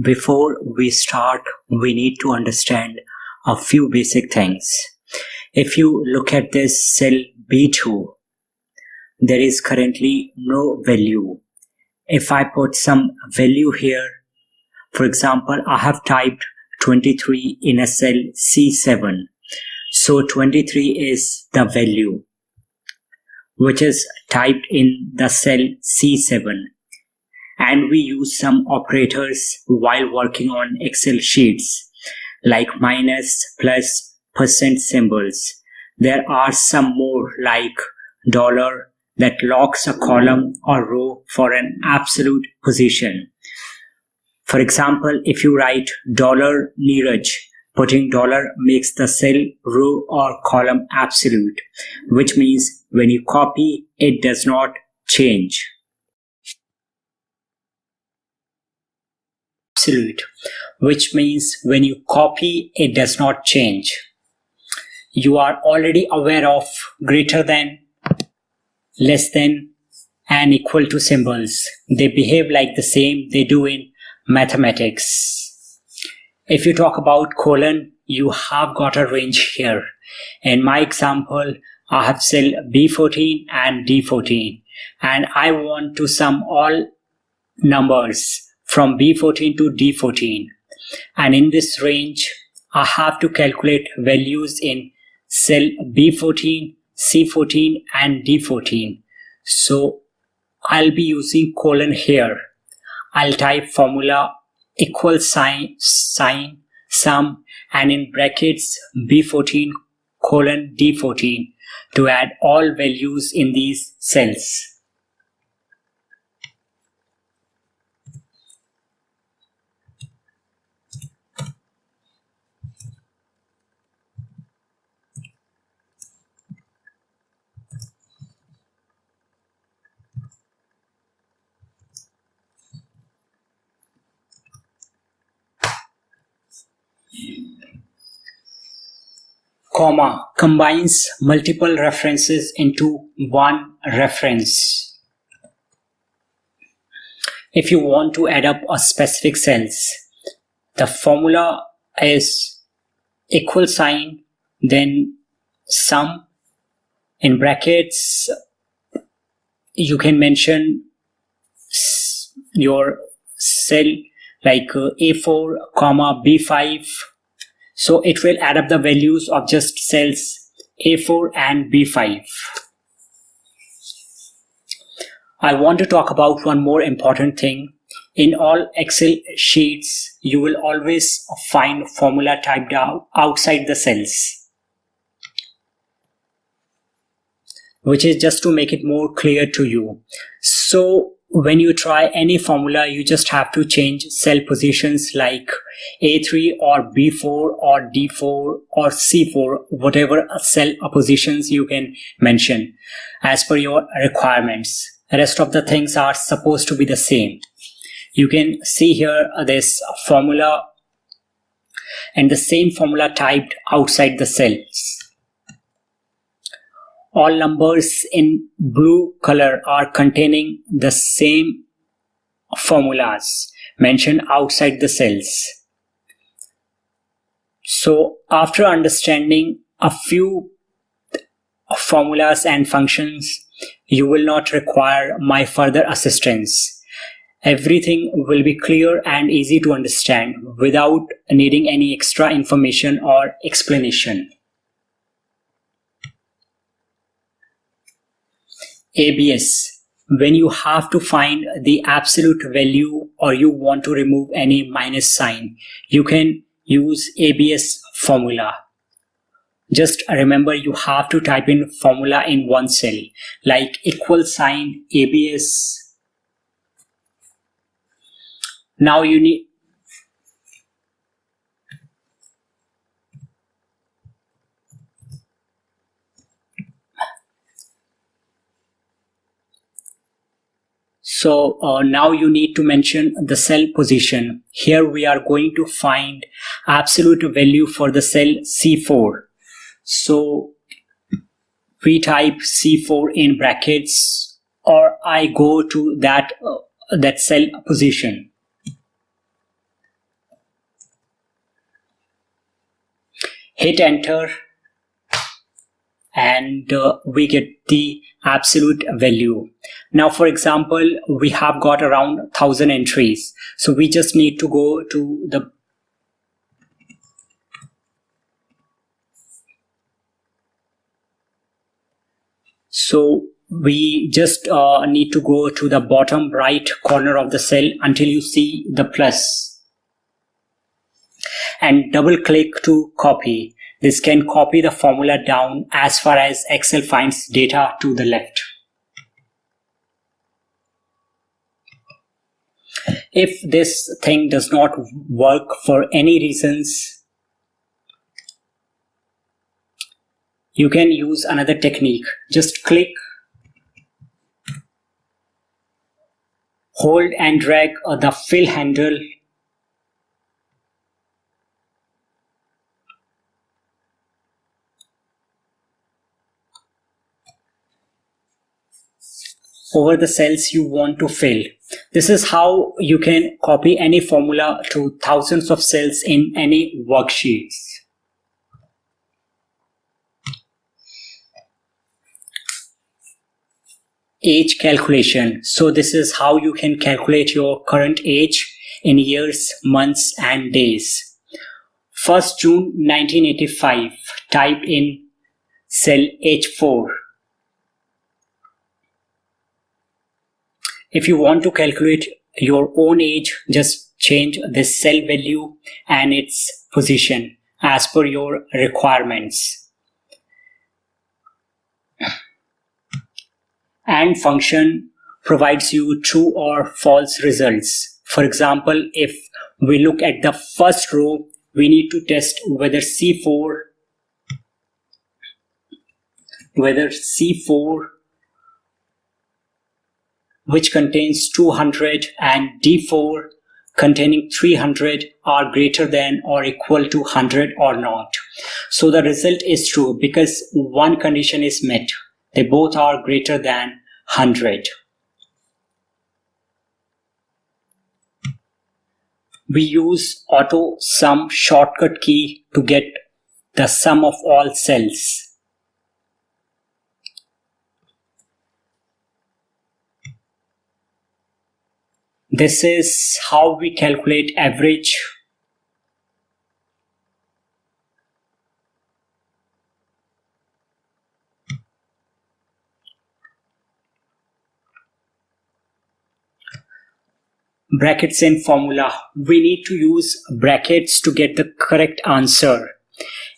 Before we start, we need to understand a few basic things. If you look at this cell B2, there is currently no value. If I put some value here, for example, I have typed 23 in a cell C7. So 23 is the value which is typed in the cell C7. And we use some operators while working on Excel sheets like minus, plus, percent symbols. There are some more like dollar that locks a column or row for an absolute position. For example, if you write dollar Neeraj, putting dollar makes the cell, row or column absolute, which means when you copy, it does not change. Absolute, which means when you copy, it does not change. You are already aware of greater than, less than, and equal to symbols. They behave like the same they do in mathematics. If you talk about colon, you have got a range here. In my example, I have cell B14 and D14, and I want to sum all numbers from B14 to D14. And in this range, I have to calculate values in cell B14, C14 and D14. So I'll be using colon here. I'll type formula equal sign, sum, and in brackets B14 colon D14 to add all values in these cells. Comma combines multiple references into one reference. If you want to add up a specific cells, the formula is equal sign, then sum, in brackets you can mention your cell like A4 comma B5. So it will add up the values of just cells A4 and B5. I want to talk about one more important thing. In all Excel sheets, you will always find formula typed out outside the cells, which is just to make it more clear to you. So when you try any formula, you just have to change cell positions like A3 or B4 or D4 or C4, whatever cell positions you can mention as per your requirements. The rest of the things are supposed to be the same. You can see here this formula and the same formula typed outside the cells. All numbers in blue color are containing the same formulas mentioned outside the cells. So after understanding a few formulas and functions, you will not require my further assistance. Everything will be clear and easy to understand without needing any extra information or explanation. ABS, when you have to find the absolute value or you want to remove any minus sign, you can use ABS formula. Just remember, you have to type in formula in one cell like equal sign ABS. Now you need now you need to mention the cell position. Here we are going to find absolute value for the cell C4. So we type C4 in brackets, or I go to that cell position. hit enter, and we get the absolute value. Now, for example, we have got around 1000 entries. So we just need to go to the need to go to the bottom right corner of the cell until you see the plus, and double click to copy. This can copy the formula down as far as Excel finds data to the left. If this thing does not work for any reasons, you can use another technique. Just click, hold and drag the fill handle over the cells you want to fill. This is how you can copy any formula to thousands of cells in any worksheets. Age calculation. So this is how you can calculate your current age in years, months and days. 1st June 1985. Type in cell H4. If you want to calculate your own age, just change this cell value and its position as per your requirements. AND function provides you true or false results. For example, if we look at the first row, we need to test whether C4 which contains 200 and D4 containing 300 are greater than or equal to 100 or not. So the result is true because one condition is met. They both are greater than 100. We use auto sum shortcut key to get the sum of all cells. This is how we calculate average. Brackets in formula. We need to use brackets to get the correct answer.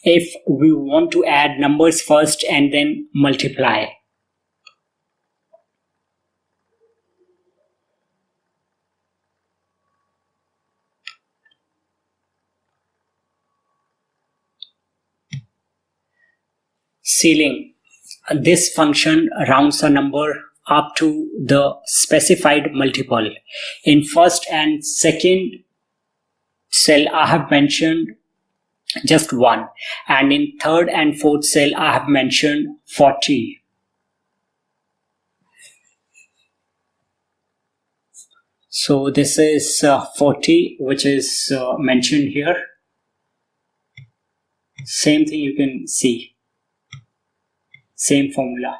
If we want to add numbers first and then multiply. Ceiling. This function rounds a number up to the specified multiple. In first and second cell I have mentioned just 1, and in third and fourth cell I have mentioned 40. So this is 40 which is mentioned here. Same thing you can see. Same formula.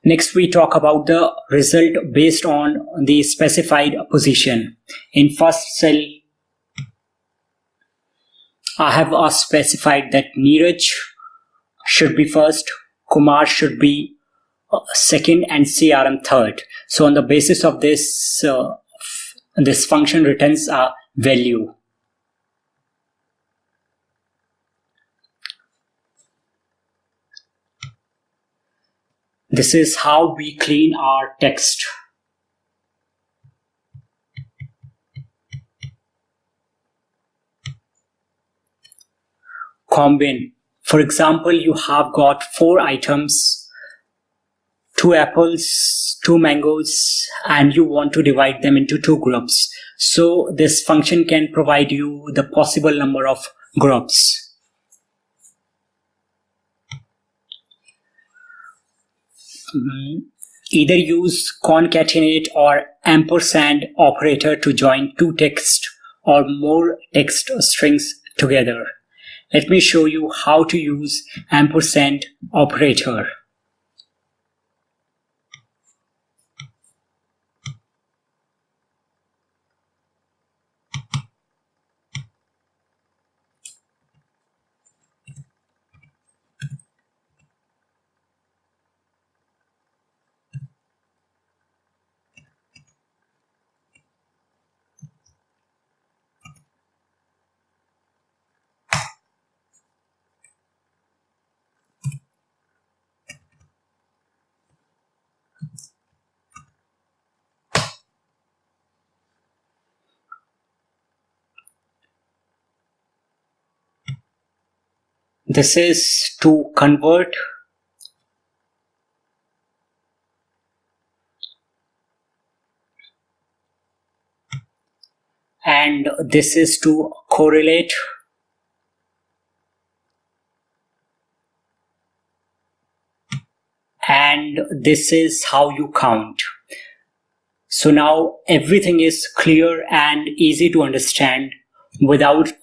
Next, we talk about the result based on the specified position. In first cell, I have specified that Neeraj should be first, Kumar should be second, and CRM third. So on the basis of this, this function returns a value. This is how we clean our text. Combine. For example, you have got 4 items, 2 apples, 2 mangoes, and you want to divide them into 2 groups. So this function can provide you the possible number of groups. Either use concatenate or ampersand operator to join two text or more text strings together. Let me show you how to use ampersand operator. This is to convert and this is to correlate and this is how you count. So now everything is clear and easy to understand without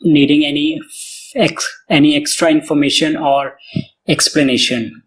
needing any extra information or explanation.